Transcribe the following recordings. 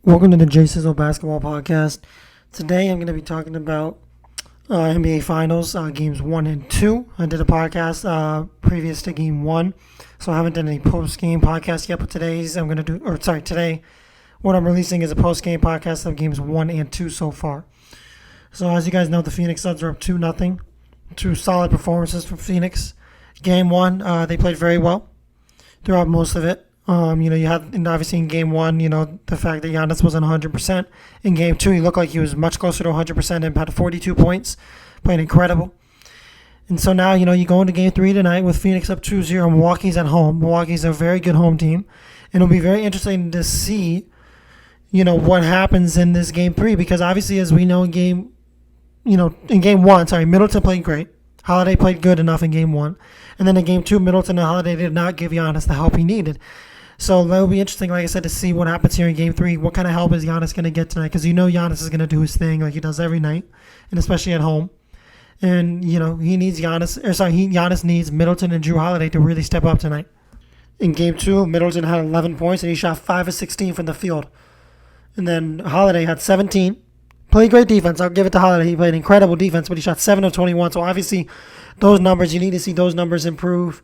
Welcome to the Sizzle Basketball Podcast. Today I'm going to be talking about NBA Finals, games 1 and 2. I did a podcast previous to game 1, so I haven't done any post-game podcast yet, but today what I'm releasing is a post-game podcast of games 1 and 2 so far. So as you guys know, the Phoenix Suns are up 2-0. Two solid performances from Phoenix. Game 1, they played very well throughout most of it. You had, and obviously in game 1, the fact that Giannis wasn't 100%. In game 2, he looked like he was much closer to 100% and had 42 points, playing incredible. And so now, you go into game 3 tonight with Phoenix up 2-0. Milwaukee's at home. Milwaukee's a very good home team. And it'll be very interesting to see, what happens in this game 3, because obviously, as we know in game 1, Middleton played great. Holiday played good enough in game 1. And then in game 2, Middleton and Holiday did not give Giannis the help he needed. So that'll be interesting, like I said, to see what happens here in game 3. What kind of help is Giannis going to get tonight? Because Giannis is going to do his thing like he does every night, and especially at home. And, he needs Giannis needs Middleton and Drew Holiday to really step up tonight. In game 2, Middleton had 11 points, and he shot 5 of 16 from the field. And then Holiday had 17. Played great defense. I'll give it to Holiday. He played incredible defense, but he shot 7 of 21. So obviously, those numbers, you need to see those numbers improve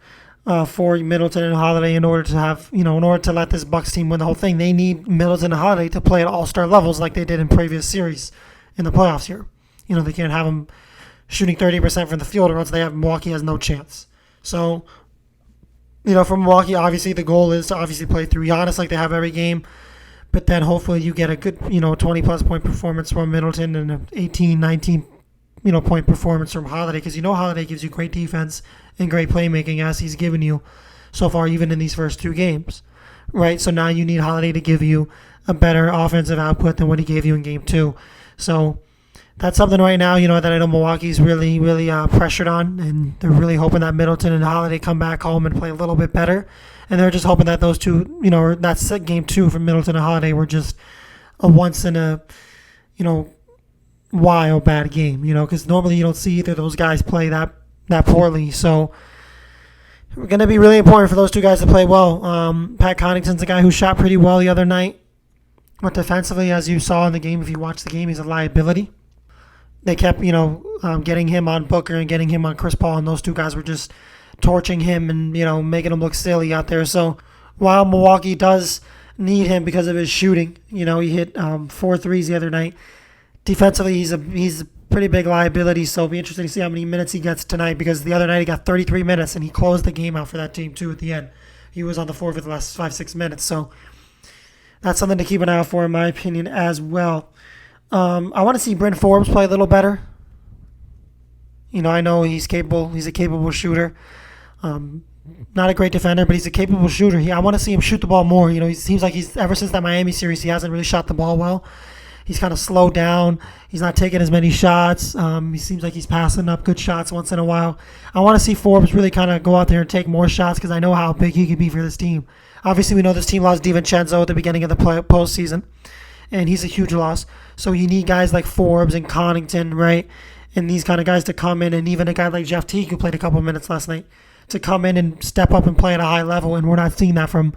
for Middleton and Holiday in order to let this Bucks team win the whole thing. They need Middleton and Holiday to play at all-star levels like they did in previous series in the playoffs here. They can't have them shooting 30% from the field, or else Milwaukee has no chance. So, for Milwaukee, obviously the goal is to obviously play through Giannis like they have every game. But then hopefully you get a good, 20-plus point performance from Middleton and an 18, 19, point performance from Holiday. Because Holiday gives you great defense and great playmaking, as he's given you so far, even in these first 2 games. Right? So now you need Holiday to give you a better offensive output than what he gave you in game 2. So that's something right now, that I know Milwaukee's really, really pressured on. And they're really hoping that Middleton and Holiday come back home and play a little bit better. And they're just hoping that those two, that's game 2 from Middleton and Holiday were just a once in a, while bad game, because normally you don't see either of those guys play that poorly. So it's going to be really important for those 2 guys to play well. Pat Connaughton's a guy who shot pretty well the other night. But defensively, as you saw in the game, if you watched the game, he's a liability. They kept, getting him on Booker and getting him on Chris Paul, and those 2 guys were just torching him and, making him look silly out there. So while Milwaukee does need him because of his shooting, he hit 4 threes the other night. Defensively, he's a pretty big liability, so it'll be interesting to see how many minutes he gets tonight, because the other night he got 33 minutes, and he closed the game out for that team, too, at the end. He was on the floor for the last 5-6 minutes, so that's something to keep an eye out for, in my opinion, as well. I want to see Bryn Forbes play a little better. I know he's capable. He's a capable shooter. Not a great defender, but he's a capable shooter. I want to see him shoot the ball more. He seems like ever since that Miami series, he hasn't really shot the ball well. He's kind of slowed down. He's not taking as many shots. He seems like he's passing up good shots once in a while. I want to see Forbes really kind of go out there and take more shots, because I know how big he could be for this team. Obviously, we know this team lost DiVincenzo at the beginning of the postseason, and he's a huge loss. So you need guys like Forbes and Connaughton, right? And these kind of guys to come in, and even a guy like Jeff Teague, who played a couple minutes last night, to come in and step up and play at a high level. And we're not seeing that from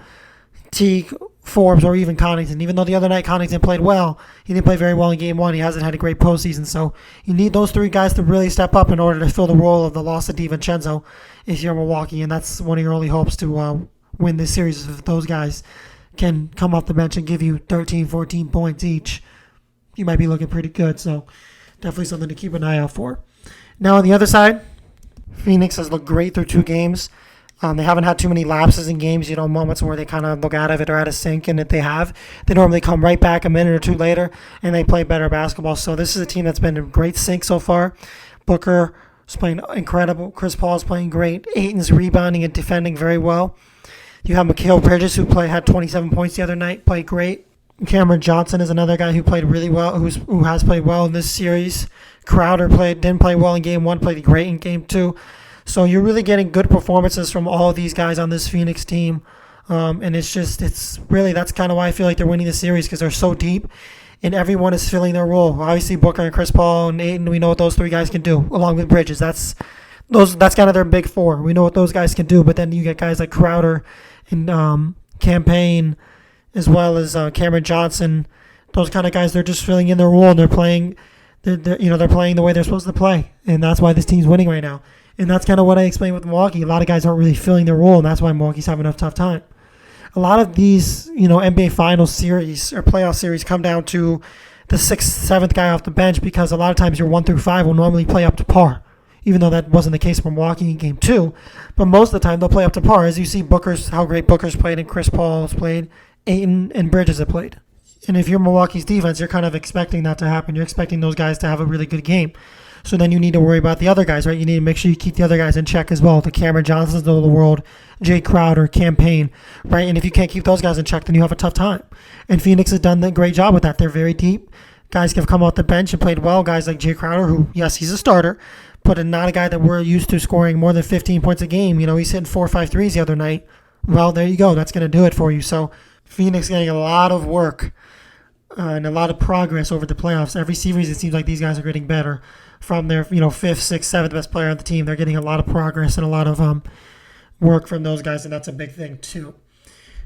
Teague, Forbes, or even Connaughton. Even though the other night Connaughton played well, he didn't play very well in game 1. He hasn't had a great postseason. So you need those 3 guys to really step up in order to fill the role of the loss of DiVincenzo if you're Milwaukee. And that's one of your only hopes to win this series. If those guys can come off the bench and give you 13, 14 points each, you might be looking pretty good. So definitely something to keep an eye out for. Now on the other side, Phoenix has looked great through 2 games. They haven't had too many lapses in games, moments where they kind of look out of it or out of sync. And if they have, they normally come right back a minute or 2 later, and they play better basketball. So this is a team that's been in great sync so far. Booker is playing incredible. Chris Paul is playing great. Ayton's rebounding and defending very well. You have Mikal Bridges, who had 27 points the other night, played great. Cameron Johnson is another guy who played really well, who has played well in this series. Crowder didn't play well in game 1, played great in game 2. So you're really getting good performances from all of these guys on this Phoenix team. And it's really, that's kind of why I feel like they're winning the series, because they're so deep and everyone is filling their role. Obviously, Booker and Chris Paul and Ayton, we know what those 3 guys can do, along with Bridges. That's kind of their big 4. We know what those guys can do, but then you get guys like Crowder and Campaign, as well as Cameron Johnson, those kind of guys, they're just filling in their role and they're playing. They're playing the way they're supposed to play, and that's why this team's winning right now. And that's kind of what I explained with Milwaukee. A lot of guys aren't really filling their role, and that's why Milwaukee's having a tough time. A lot of these, NBA Finals series or playoff series come down to the 6th, 7th guy off the bench because a lot of times your 1 through 5 will normally play up to par, even though that wasn't the case for Milwaukee in Game 2. But most of the time they'll play up to par. As you see how great Booker's played and Chris Paul's played, Ayton and Bridges have played. And if you're Milwaukee's defense, you're kind of expecting that to happen. You're expecting those guys to have a really good game. So then you need to worry about the other guys, right? You need to make sure you keep the other guys in check as well. The Cameron Johnsons of the world, Jay Crowder, Campaign, right? And if you can't keep those guys in check, then you have a tough time. And Phoenix has done a great job with that. They're very deep. Guys have come off the bench and played well. Guys like Jay Crowder, who, yes, he's a starter, but not a guy that we're used to scoring more than 15 points a game. He's hitting 4 or 5 threes the other night. Well, there you go. That's going to do it for you. So Phoenix getting a lot of work and a lot of progress over the playoffs. Every series, it seems like these guys are getting better. From their 5th, 6th, 7th best player on the team, they're getting a lot of progress and a lot of work from those guys, and that's a big thing too.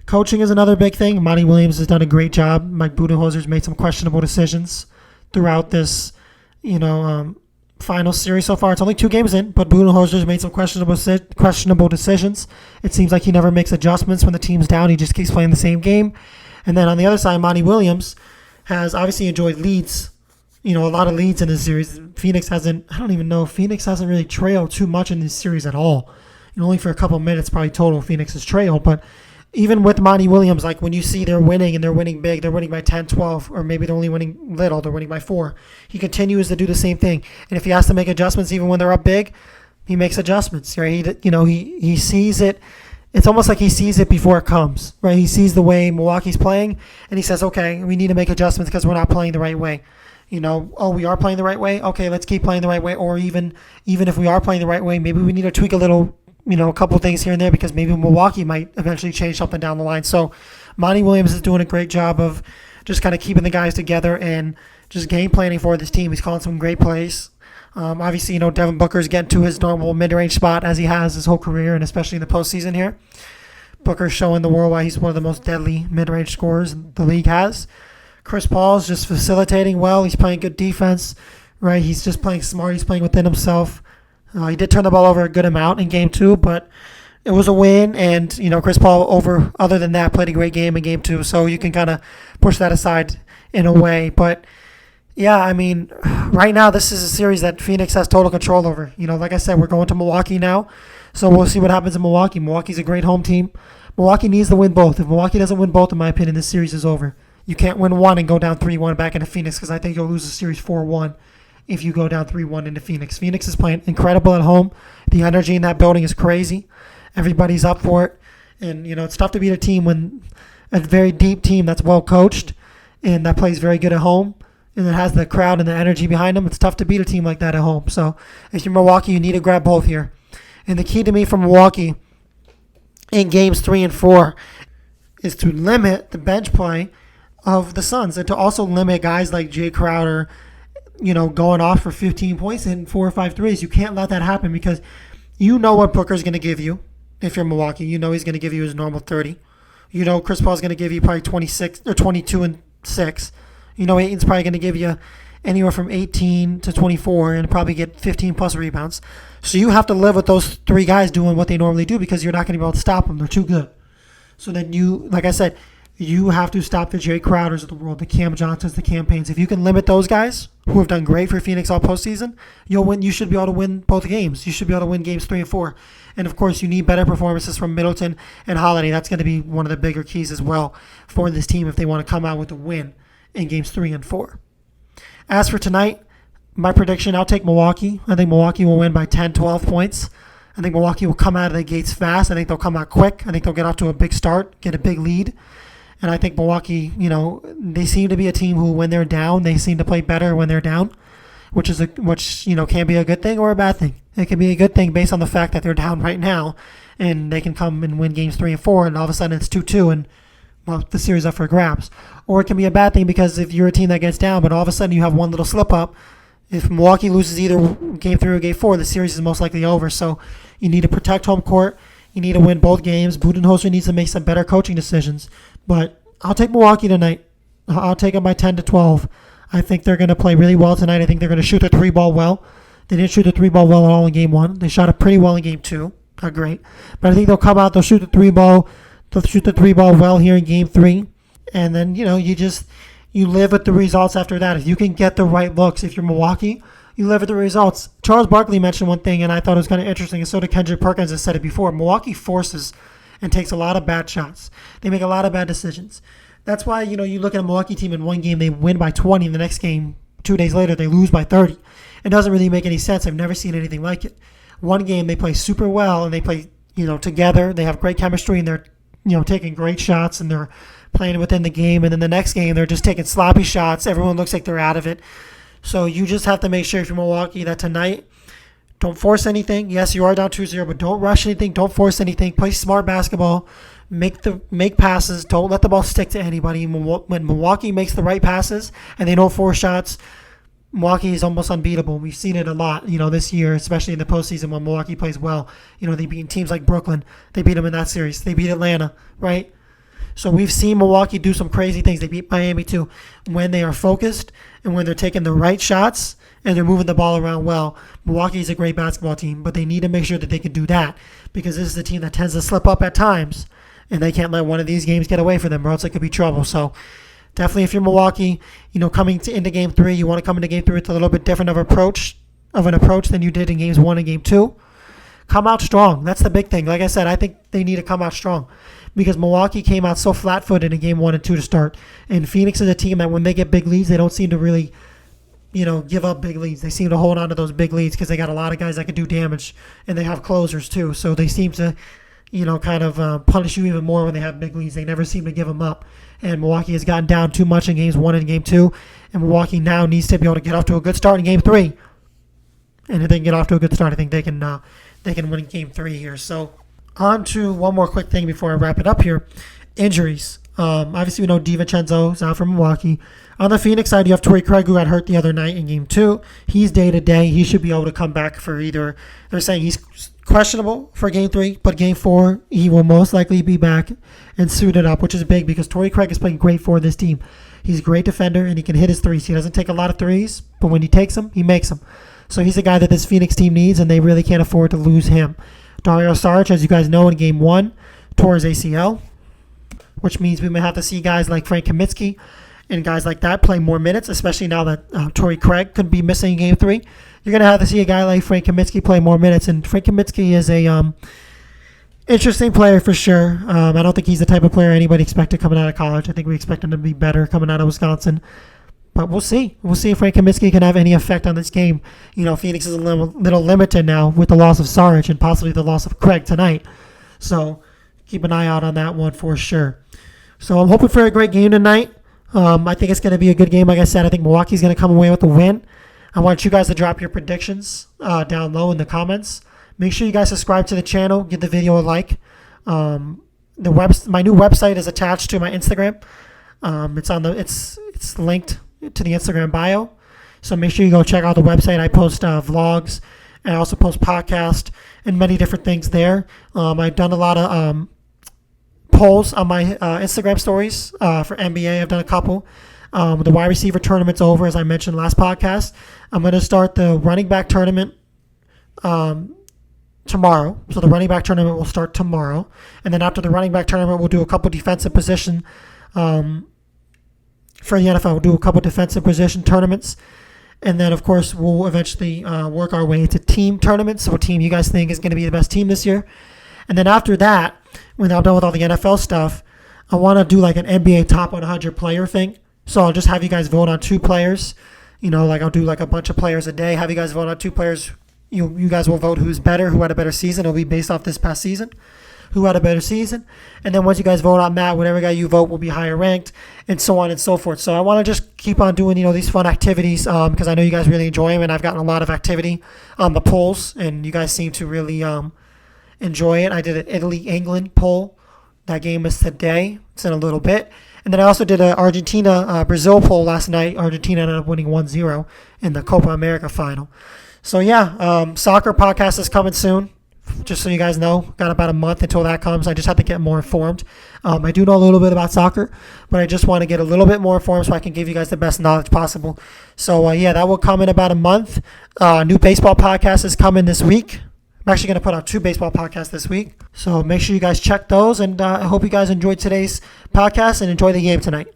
Coaching is another big thing. Monty Williams has done a great job. Mike Budenholzer's made some questionable decisions throughout this, final series so far. It's only 2 games in, but Budenholzer's made some questionable decisions. It seems like he never makes adjustments when the team's down. He just keeps playing the same game. And then on the other side, Monty Williams has obviously enjoyed leads, a lot of leads in this series. Phoenix hasn't really trailed too much in this series at all. Only for a couple minutes probably total Phoenix has trailed. But even with Monty Williams, like when you see they're winning and they're winning big, they're winning by 10, 12, or maybe they're only winning little, they're winning by 4. He continues to do the same thing. And if he has to make adjustments even when they're up big, he makes adjustments, right? He sees it. It's almost like he sees it before it comes, right? He sees the way Milwaukee's playing, and he says, okay, we need to make adjustments because we're not playing the right way. We are playing the right way? Okay, let's keep playing the right way. Or even if we are playing the right way, maybe we need to tweak a little, a couple things here and there because maybe Milwaukee might eventually change something down the line. So Monty Williams is doing a great job of just kind of keeping the guys together and just game planning for this team. He's calling some great plays. Obviously, Devin Booker's getting to his normal mid-range spot as he has his whole career, and especially in the postseason here. Booker's showing the world why he's one of the most deadly mid-range scorers the league has. Chris Paul's just facilitating well. He's playing good defense, right? He's just playing smart. He's playing within himself. He did turn the ball over a good amount in Game 2, but it was a win, and, Chris Paul, other than that, played a great game in Game 2, so you can kind of push that aside in a way, but yeah, right now this is a series that Phoenix has total control over. Like I said, we're going to Milwaukee now, so we'll see what happens in Milwaukee. Milwaukee's a great home team. Milwaukee needs to win both. If Milwaukee doesn't win both, in my opinion, this series is over. You can't win one and go down 3-1 back into Phoenix because I think you'll lose the series 4-1 if you go down 3-1 into Phoenix. Phoenix is playing incredible at home. The energy in that building is crazy. Everybody's up for it. And, it's tough to beat a very deep team that's well coached and that plays very good at home. And it has the crowd and the energy behind them. It's tough to beat a team like that at home. So if you're Milwaukee, you need to grab both here. And the key to me from Milwaukee in games 3 and 4 is to limit the bench play of the Suns and to also limit guys like Jay Crowder, going off for 15 points and 4 or 5 threes. You can't let that happen because what Booker's going to give you if you're Milwaukee. He's going to give you his normal 30. Chris Paul's going to give you probably 26 or 22 and 6. Ayton's probably going to give you anywhere from 18 to 24 and probably get 15 plus rebounds. So you have to live with those 3 guys doing what they normally do because you're not going to be able to stop them. They're too good. So then like I said, you have to stop the Jay Crowders of the world, the Cam Johnsons, the Campaigns. If you can limit those guys who have done great for Phoenix all postseason, you'll win. You should be able to win both games. You should be able to win games 3 and 4. And, of course, you need better performances from Middleton and Holiday. That's going to be one of the bigger keys as well for this team if they want to come out with a win in games 3 and 4. As for tonight, my prediction, I'll take Milwaukee. I think Milwaukee will win by 10, 12 points. I think Milwaukee will come out of the gates fast. I think they'll come out quick. I think they'll get off to a big start, get a big lead. And I think Milwaukee, they seem to be a team who, when they're down, they seem to play better when they're down, which can be a good thing or a bad thing. It can be a good thing based on the fact that they're down right now, and they can come and win games 3 and 4, and all of a sudden it's 2-2, and the series up for grabs. Or it can be a bad thing because if you're a team that gets down, but all of a sudden you have one little slip up, if Milwaukee loses either game 3 or game 4, the series is most likely over. So you need to protect home court. You need to win both games. Budenholzer needs to make some better coaching decisions. But I'll take Milwaukee tonight. I'll take them by 10 to 12. I think they're going to play really well tonight. I think they're going to shoot the three ball well. They didn't shoot the three ball well at all in game 1. They shot it pretty well in game 2. Not great. But I think they'll come out, they'll shoot the three ball. They'll shoot the three ball well here in game 3. And then, you live with the results after that. If you can get the right looks, if you're Milwaukee, you live with the results. Charles Barkley mentioned one thing, and I thought it was kind of interesting, and so did Kendrick Perkins has said it before. Milwaukee forces and takes a lot of bad shots. They make a lot of bad decisions. That's why, you look at a Milwaukee team in one game, they win by 20, and the next game, 2 days later, they lose by 30. It doesn't really make any sense. I've never seen anything like it. One game, they play super well, and they play, together. They have great chemistry, and they're, taking great shots, and they're playing within the game. And then the next game, they're just taking sloppy shots. Everyone looks like they're out of it. So you just have to make sure if you're Milwaukee that tonight, don't force anything. Yes, you are down 2-0, but don't rush anything. Don't force anything. Play smart basketball. Make passes. Don't let the ball stick to anybody. When Milwaukee makes the right passes and they don't force shots, Milwaukee is almost unbeatable. We've seen it a lot, this year, especially in the postseason when Milwaukee plays well. They beat teams like Brooklyn. They beat them in that series. They beat Atlanta, right? So we've seen Milwaukee do some crazy things. They beat Miami too. When they are focused and when they're taking the right shots and they're moving the ball around well, Milwaukee is a great basketball team, but they need to make sure that they can do that because this is the team that tends to slip up at times, and they can't let one of these games get away from them or else it could be trouble. So definitely if you're Milwaukee, coming into game 3, you want to come into game 3 with a little bit different of an approach than you did in games 1 and game 2. Come out strong. That's the big thing. Like I said, I think they need to come out strong because Milwaukee came out so flat-footed in game 1 and 2 to start. And Phoenix is a team that when they get big leads, they don't seem to really, give up big leads. They seem to hold on to those big leads because they got a lot of guys that can do damage, and they have closers too. So they seem to, punish you even more when they have big leads. They never seem to give them up. And Milwaukee has gotten down too much in games 1 and game 2, and Milwaukee now needs to be able to get off to a good start in game 3. And if they can get off to a good start, I think they can win game 3 here. So on to one more quick thing before I wrap it up here. Injuries. Obviously, we know DiVincenzo is out from Milwaukee. On the Phoenix side, you have Torrey Craig, who got hurt the other night in game 2. He's day-to-day. He should be able to come back for either. They're saying he's questionable for game 3, but game 4, he will most likely be back and suited up, which is big because Torrey Craig is playing great for this team. He's a great defender, and he can hit his threes. He doesn't take a lot of threes, but when he takes them, he makes them. So he's a guy that this Phoenix team needs, and they really can't afford to lose him. Dario Saric, as you guys know, in game 1, tore his ACL, which means we may have to see guys like Frank Kaminsky and guys like that play more minutes, especially now that Torrey Craig could be missing in game 3. You're going to have to see a guy like Frank Kaminsky play more minutes, and Frank Kaminsky is a interesting player for sure. I don't think he's the type of player anybody expected coming out of college. I think we expect him to be better coming out of Wisconsin. But we'll see. We'll see if Frank Kaminsky can have any effect on this game. Phoenix is a little limited now with the loss of Saric and possibly the loss of Craig tonight. So keep an eye out on that one for sure. So I'm hoping for a great game tonight. I think it's going to be a good game. Like I said, I think Milwaukee's going to come away with the win. I want you guys to drop your predictions down low in the comments. Make sure you guys subscribe to the channel. Give the video a like. My new website is attached to my Instagram. It's linked to the Instagram bio. So make sure you go check out the website. I post vlogs, and I also post podcasts and many different things there. I've done a lot of polls on my Instagram stories for NBA. I've done a couple. The wide receiver tournament's over, as I mentioned last podcast. I'm going to start the running back tournament tomorrow. So the running back tournament will start tomorrow. And then after the running back tournament, we'll do a couple defensive position for the NFL. We'll do a couple defensive position tournaments. And then, of course, we'll eventually work our way into team tournaments. So what team you guys think is going to be the best team this year. And then after that, when I'm done with all the NFL stuff, I want to do like an NBA top 100 player thing. So I'll just have you guys vote on 2 players. I'll do like a bunch of players a day. Have you guys vote on 2 players. You guys will vote who's better, who had a better season. It'll be based off this past season. Who had a better season. And then once you guys vote on that, whatever guy you vote will be higher ranked, and so on and so forth. So I want to just keep on doing, these fun activities because I know you guys really enjoy them, and I've gotten a lot of activity on the polls, and you guys seem to really enjoy it. I did an Italy-England poll. That game is today. It's in a little bit. And then I also did an Argentina-Brazil poll last night. Argentina ended up winning 1-0 in the Copa America final. So, yeah, soccer podcast is coming soon. Just so you guys know, got about a month until that comes. I just have to get more informed. I do know a little bit about soccer, but I just want to get a little bit more informed so I can give you guys the best knowledge possible. So, that will come in about a month. New baseball podcast is coming this week. I'm actually going to put out 2 baseball podcasts this week. So make sure you guys check those, and I hope you guys enjoyed today's podcast and enjoy the game tonight.